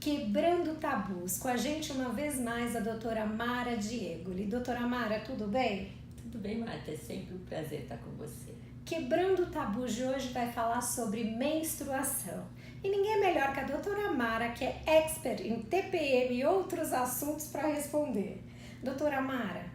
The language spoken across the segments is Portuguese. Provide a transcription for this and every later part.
Quebrando tabus. Com a gente uma vez mais a doutora Mara Diegoli. Doutora Mara, tudo bem? Tudo bem, Marta? É sempre um prazer estar com você. Quebrando tabus de hoje vai falar sobre menstruação. E ninguém melhor que a doutora Mara, que é expert em TPM e outros assuntos, para responder. Doutora Mara,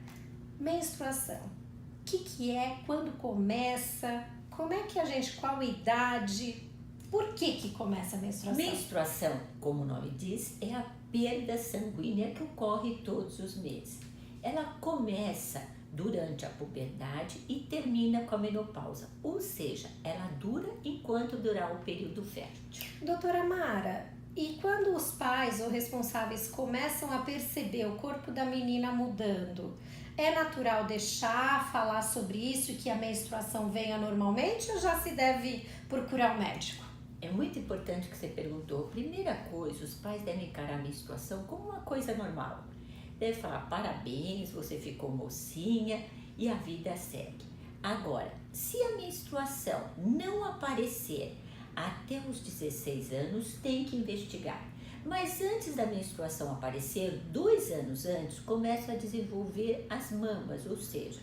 menstruação. O que é? Quando começa? Como é que a gente, qual idade? Por que começa a menstruação? Menstruação, como o nome diz, é a perda sanguínea que ocorre todos os meses. Ela começa durante a puberdade e termina com a menopausa, ou seja, ela dura enquanto durar o período fértil. Doutora Mara, e quando os pais ou responsáveis começam a perceber o corpo da menina mudando, é natural deixar falar sobre isso e que a menstruação venha normalmente ou já se deve procurar um médico? É muito importante que você perguntou. Primeira coisa, os pais devem encarar a menstruação como uma coisa normal. Deve falar parabéns, você ficou mocinha e a vida segue. Agora, se a menstruação não aparecer até os 16 anos, tem que investigar. Mas antes da menstruação aparecer, 2 anos antes, começam a desenvolver as mamas, ou seja,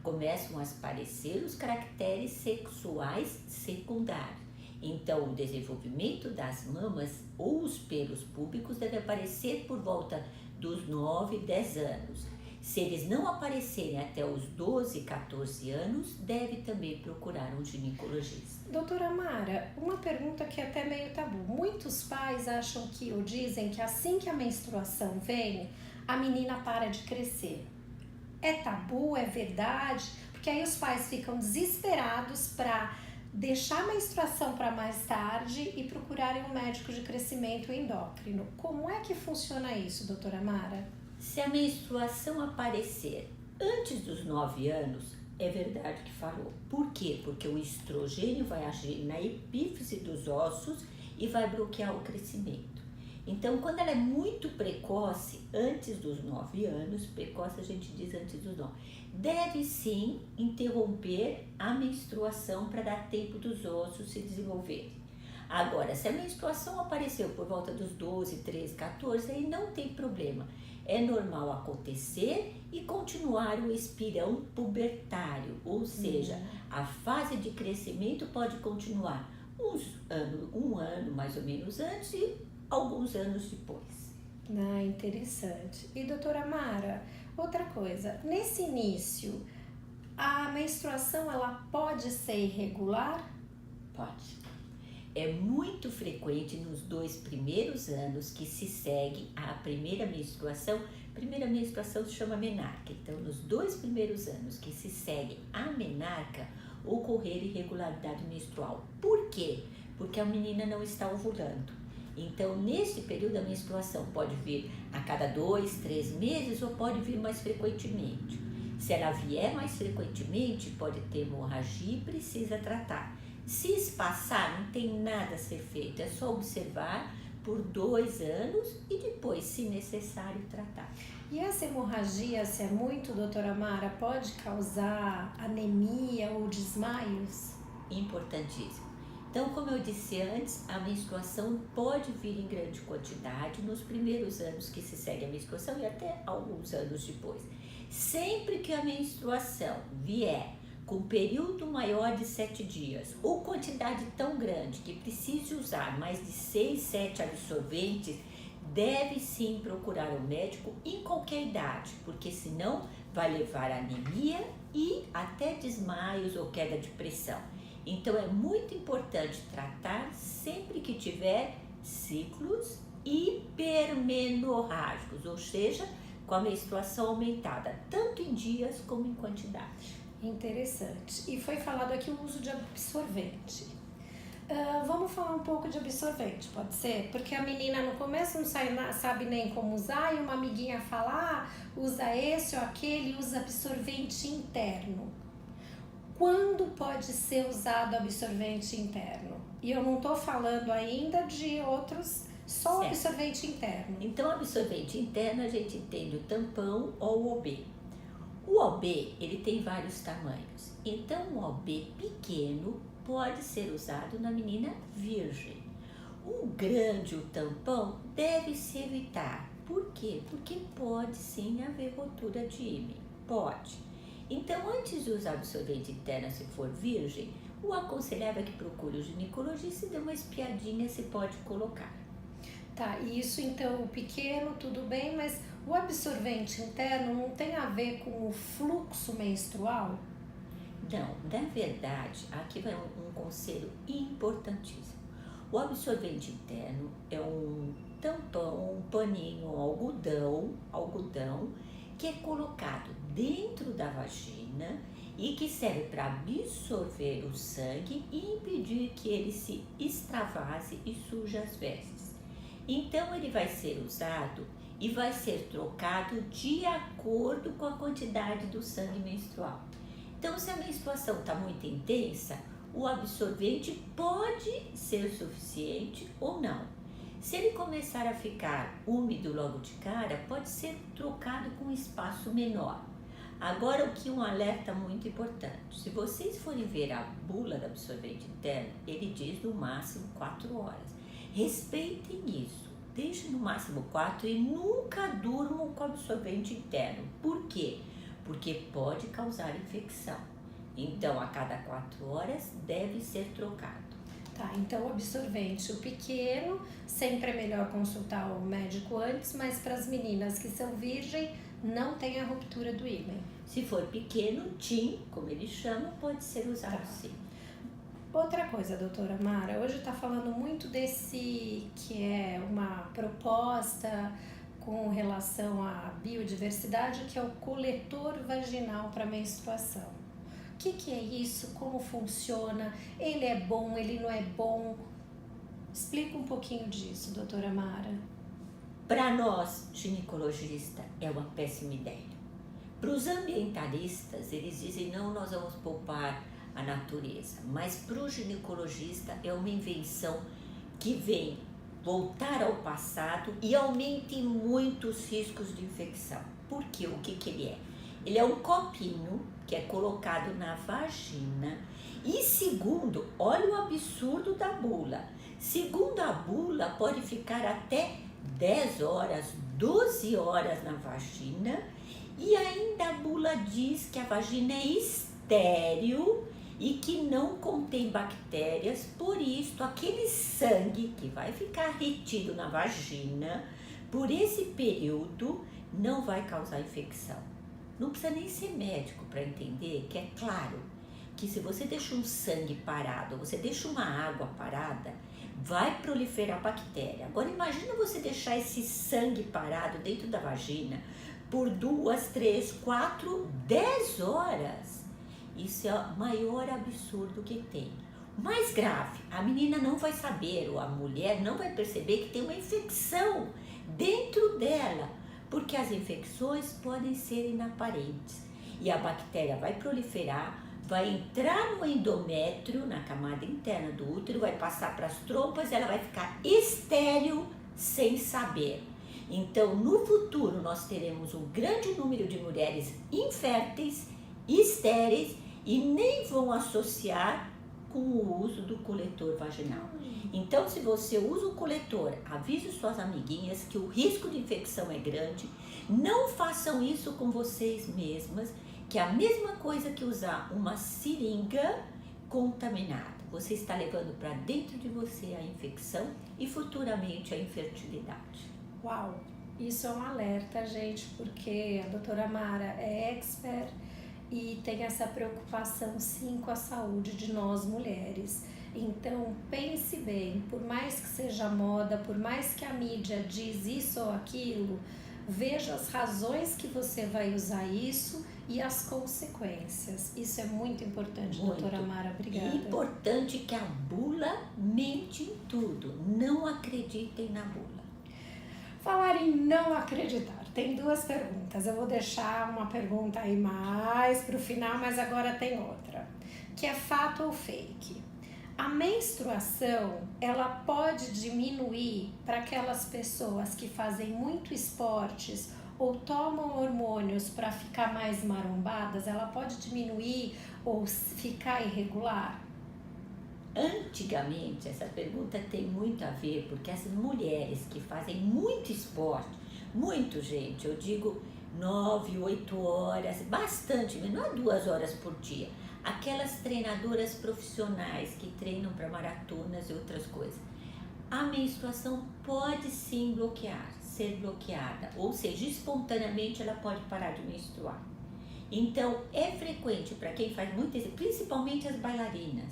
começam a aparecer os caracteres sexuais secundários. Então, o desenvolvimento das mamas ou os pelos púbicos deve aparecer por volta dos 9, 10 anos. Se eles não aparecerem até os 12, 14 anos, deve também procurar um ginecologista. Doutora Mara, uma pergunta que é até meio tabu. Muitos pais acham que ou dizem que assim que a menstruação vem, a menina para de crescer. É tabu, é verdade? Porque aí os pais ficam desesperados para deixar a menstruação para mais tarde e procurarem um médico de crescimento endócrino. Como é que funciona isso, doutora Mara? Se a menstruação aparecer antes dos 9 anos, é verdade que falou. Por quê? Porque o estrogênio vai agir na epífise dos ossos e vai bloquear o crescimento. Então, quando ela é muito precoce, antes dos 9 anos, precoce a gente diz antes dos 9, deve sim interromper a menstruação para dar tempo dos ossos se desenvolverem. Agora, se a menstruação apareceu por volta dos 12, 13, 14, aí não tem problema. É normal acontecer e continuar o espirão pubertário, ou seja, a fase de crescimento pode continuar um ano mais ou menos antes e alguns anos depois. Ah, interessante. E doutora Mara, outra coisa, nesse início, a menstruação ela pode ser irregular? Pode. É muito frequente nos 2 primeiros anos que se segue a primeira menstruação. Primeira menstruação se chama menarca. Então, nos 2 primeiros anos que se segue a menarca, ocorrer irregularidade menstrual. Por quê? Porque a menina não está ovulando. Então, neste período, a menstruação pode vir a cada 2, 3 meses ou pode vir mais frequentemente. Se ela vier mais frequentemente, pode ter hemorragia e precisa tratar. Se espaçar, não tem nada a ser feito, é só observar por 2 anos e depois, se necessário, tratar. E essa hemorragia, se é muito, doutora Mara, pode causar anemia ou desmaios? Importantíssimo. Então, como eu disse antes, a menstruação pode vir em grande quantidade nos primeiros anos que se segue a menstruação e até alguns anos depois. Sempre que a menstruação vier com período maior de 7 dias ou quantidade tão grande que precise usar mais de 6, 7 absorventes, deve sim procurar um médico em qualquer idade, porque senão vai levar a anemia e até desmaios ou queda de pressão. Então é muito importante tratar sempre que tiver ciclos hipermenorrágicos, ou seja, com a menstruação aumentada, tanto em dias como em quantidade. Interessante. E foi falado aqui o uso de absorvente. Vamos falar um pouco de absorvente, pode ser? Porque a menina no começo não sabe nem como usar e uma amiguinha fala, usa esse ou aquele, usa absorvente interno. Quando pode ser usado absorvente interno? E eu não estou falando ainda de outros, só o absorvente interno. Então, absorvente interno a gente entende o tampão ou o OB. O OB, ele tem vários tamanhos. Então, o OB pequeno pode ser usado na menina virgem. O grande, o tampão, deve se evitar. Por quê? Porque pode sim haver rotura de ímen. Pode. Então, antes de usar absorvente interno, se for virgem, o aconselhável é que procure o ginecologista e dê uma espiadinha se pode colocar. Tá, e isso então, o pequeno, tudo bem, mas o absorvente interno não tem a ver com o fluxo menstrual? Não, na verdade, aqui vai um conselho importantíssimo. O absorvente interno é um tampão, um paninho, um algodão que é colocado dentro da vagina e que serve para absorver o sangue e impedir que ele se extravase e suje as vestes. Então ele vai ser usado e vai ser trocado de acordo com a quantidade do sangue menstrual. Então, se a menstruação está muito intensa, o absorvente pode ser suficiente ou não. Se ele começar a ficar úmido logo de cara, pode ser trocado com um espaço menor. Agora, o que um alerta muito importante, se vocês forem ver a bula do absorvente interno, ele diz no máximo 4 horas. Respeitem isso, deixem no máximo 4 e nunca durmam com absorvente interno. Por quê? Porque pode causar infecção. Então, a cada 4 horas deve ser trocado. Tá, então o absorvente, o pequeno, sempre é melhor consultar o médico antes, mas para as meninas que são virgem, não tem a ruptura do ímen. Se for pequeno, TIM, como eles chamam, pode ser usado sim. Outra coisa, doutora Mara, hoje está falando muito desse que é uma proposta com relação à biodiversidade, que é o coletor vaginal para menstruação. O que é isso? Como funciona? Ele é bom? Ele não é bom? Explica um pouquinho disso, doutora Mara. Para nós, ginecologistas, é uma péssima ideia. Para os ambientalistas, eles dizem, não, nós vamos poupar a natureza. Mas para o ginecologista é uma invenção que vem voltar ao passado e aumente muito os riscos de infecção. Por quê? O que ele é? Ele é um copinho que é colocado na vagina e segundo, olha o absurdo da bula, segundo a bula pode ficar até 10 horas, 12 horas na vagina e ainda a bula diz que a vagina é estéril e que não contém bactérias, por isso aquele sangue que vai ficar retido na vagina por esse período não vai causar infecção. Não precisa nem ser médico para entender que é claro que se você deixa um sangue parado, você deixa uma água parada, vai proliferar bactéria. Agora imagina você deixar esse sangue parado dentro da vagina por 2, 3, 4, 10 horas. Isso é o maior absurdo que tem. O mais grave, a menina não vai saber, ou a mulher não vai perceber que tem uma infecção dentro dela, porque as infecções podem ser inaparentes e a bactéria vai proliferar, vai entrar no endométrio, na camada interna do útero, vai passar para as trompas e ela vai ficar estéril sem saber. Então, no futuro, nós teremos um grande número de mulheres inférteis, estéreis e nem vão associar com o uso do coletor vaginal. Então, se você usa o coletor, avise suas amiguinhas que o risco de infecção é grande. Não façam isso com vocês mesmas, que é a mesma coisa que usar uma seringa contaminada. Você está levando para dentro de você a infecção e futuramente a infertilidade. Uau, isso é um alerta, gente, porque a doutora Mara é expert e tem essa preocupação sim com a saúde de nós mulheres. Então pense bem, por mais que seja moda, por mais que a mídia diz isso ou aquilo, veja as razões que você vai usar isso e as consequências. Isso é muito importante, Muito. Doutora Mara, obrigada. E importante que a bula mente em tudo, não acreditem na bula. Falar em não acreditar, tem 2 perguntas. Eu vou deixar uma pergunta aí mais para o final, mas agora tem outra, que é fato ou fake. A menstruação, ela pode diminuir para aquelas pessoas que fazem muito esportes ou tomam hormônios para ficar mais marombadas? Ela pode diminuir ou ficar irregular? Antigamente, essa pergunta tem muito a ver, porque as mulheres que fazem muito esporte, muito, gente, eu digo 9, 8 horas, bastante, mas não é 2 horas por dia. Aquelas treinadoras profissionais que treinam para maratonas e outras coisas. A menstruação pode sim bloquear, ser bloqueada, ou seja, espontaneamente ela pode parar de menstruar. Então, é frequente para quem faz muito exercício, principalmente as bailarinas,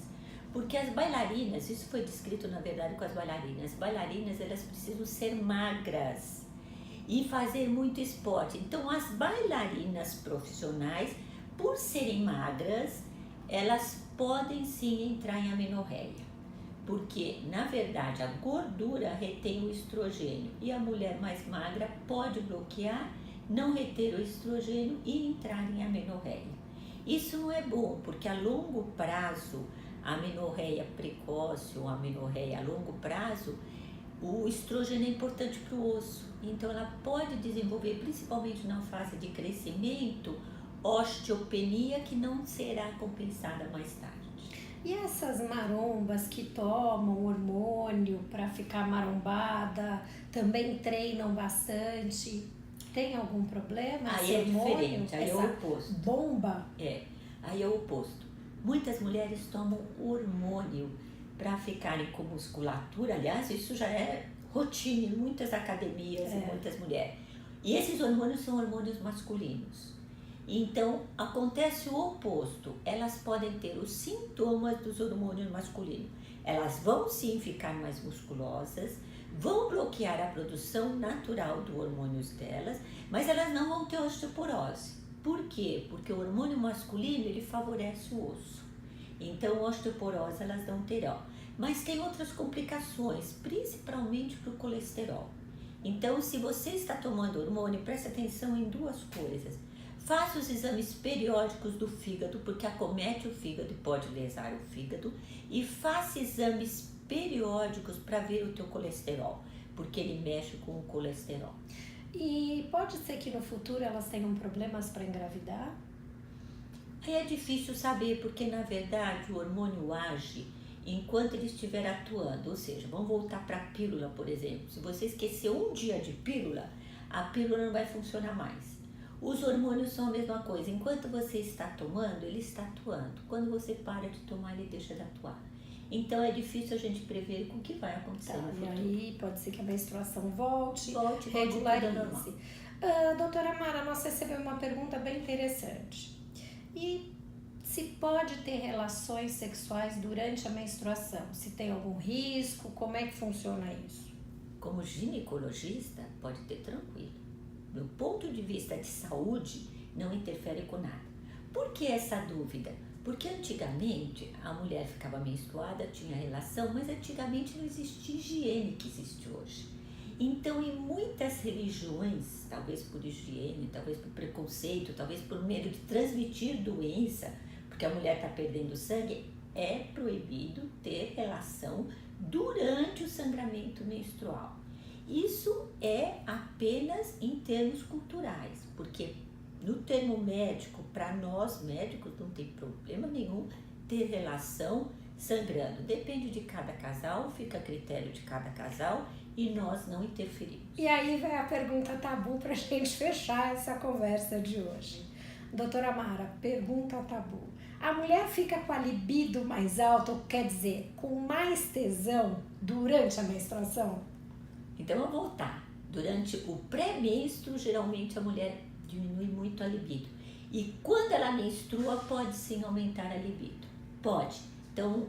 porque as bailarinas, isso foi descrito na verdade com as bailarinas elas precisam ser magras e fazer muito esporte. Então, as bailarinas profissionais, por serem magras, elas podem sim entrar em amenorreia, porque na verdade a gordura retém o estrogênio e a mulher mais magra pode bloquear, não reter o estrogênio e entrar em amenorreia. Isso não é bom, porque a longo prazo, a amenorreia precoce ou a amenorreia a longo prazo, o estrogênio é importante para o osso, então ela pode desenvolver, principalmente na fase de crescimento, osteopenia que não será compensada mais tarde. E essas marombas que tomam hormônio para ficar marombada, também treinam bastante, tem algum problema? Aí é diferente, aí é o oposto. Bomba? Aí é o oposto. Muitas mulheres tomam hormônio para ficarem com musculatura, aliás, isso já é rotina em muitas academias e muitas mulheres. E esses hormônios são hormônios masculinos. Então, acontece o oposto, elas podem ter os sintomas dos hormônios masculinos. Elas vão sim ficar mais musculosas, vão bloquear a produção natural dos hormônios delas, mas elas não vão ter osteoporose. Por quê? Porque o hormônio masculino, ele favorece o osso. Então, osteoporose elas não terão. Mas tem outras complicações, principalmente para o colesterol. Então, se você está tomando hormônio, preste atenção em duas coisas. Faça os exames periódicos do fígado, porque acomete o fígado e pode lesar o fígado. E faça exames periódicos para ver o teu colesterol, porque ele mexe com o colesterol. E pode ser que no futuro elas tenham problemas para engravidar? Aí é difícil saber, porque na verdade o hormônio age enquanto ele estiver atuando. Ou seja, vamos voltar para a pílula, por exemplo. Se você esquecer um dia de pílula, a pílula não vai funcionar mais. Os hormônios são a mesma coisa. Enquanto você está tomando, ele está atuando. Quando você para de tomar, ele deixa de atuar. Então é difícil a gente prever com o que vai acontecer no futuro. E aí pode ser que a menstruação volte regularize. Doutora Mara, nós recebemos uma pergunta bem interessante. E se pode ter relações sexuais durante a menstruação? Se tem algum risco? Como é que funciona isso? Como ginecologista, pode ter tranquilo. Do ponto de vista de saúde, não interfere com nada. Por que essa dúvida? Porque antigamente a mulher ficava menstruada, tinha relação, mas antigamente não existia higiene que existe hoje. Então, em muitas religiões, talvez por higiene, talvez por preconceito, talvez por medo de transmitir doença, porque a mulher está perdendo sangue, é proibido ter relação durante o sangramento menstrual. Isso é apenas em termos culturais, porque no termo médico, para nós médicos, não tem problema nenhum ter relação sangrando. Depende de cada casal, fica a critério de cada casal e nós não interferimos. E aí vai a pergunta tabu para a gente fechar essa conversa de hoje. Doutora Mara, pergunta tabu. A mulher fica com a libido mais alta, ou quer dizer, com mais tesão durante a menstruação? Então, vamos voltar. Durante o pré-menstro, geralmente a mulher diminui muito a libido. E quando ela menstrua, pode sim aumentar a libido. Pode. Então,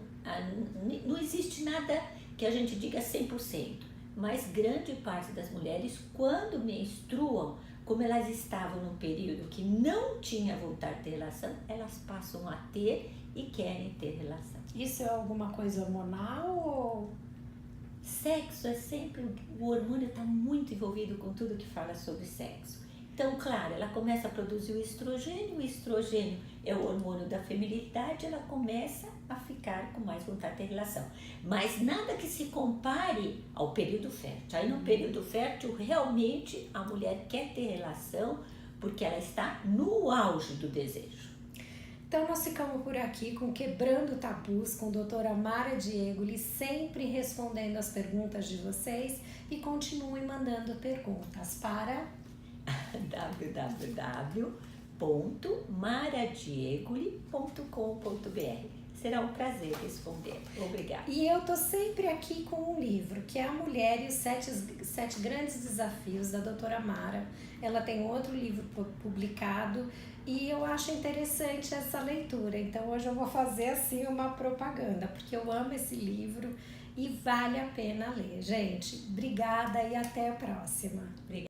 não existe nada que a gente diga 100%. Mas grande parte das mulheres, quando menstruam, como elas estavam num período que não tinha vontade de ter relação, elas passam a ter e querem ter relação. Isso é alguma coisa hormonal ou... Sexo é sempre... O hormônio está muito envolvido com tudo que fala sobre sexo. Então, claro, ela começa a produzir o estrogênio é o hormônio da feminilidade, ela começa a ficar com mais vontade de ter relação. Mas nada que se compare ao período fértil. Aí no período fértil, realmente a mulher quer ter relação porque ela está no auge do desejo. Então nós ficamos por aqui com Quebrando Tabus com a doutora Mara Diegoli, sempre respondendo as perguntas de vocês, e continuem mandando perguntas para www.maradiegoli.com.br. Será um prazer responder. Obrigada. E eu tô sempre aqui com um livro, que é A Mulher e os Sete Grandes Desafios, da doutora Mara. Ela tem outro livro publicado e eu acho interessante essa leitura. Então hoje eu vou fazer assim uma propaganda, porque eu amo esse livro e vale a pena ler. Gente, obrigada e até a próxima. Obrigada.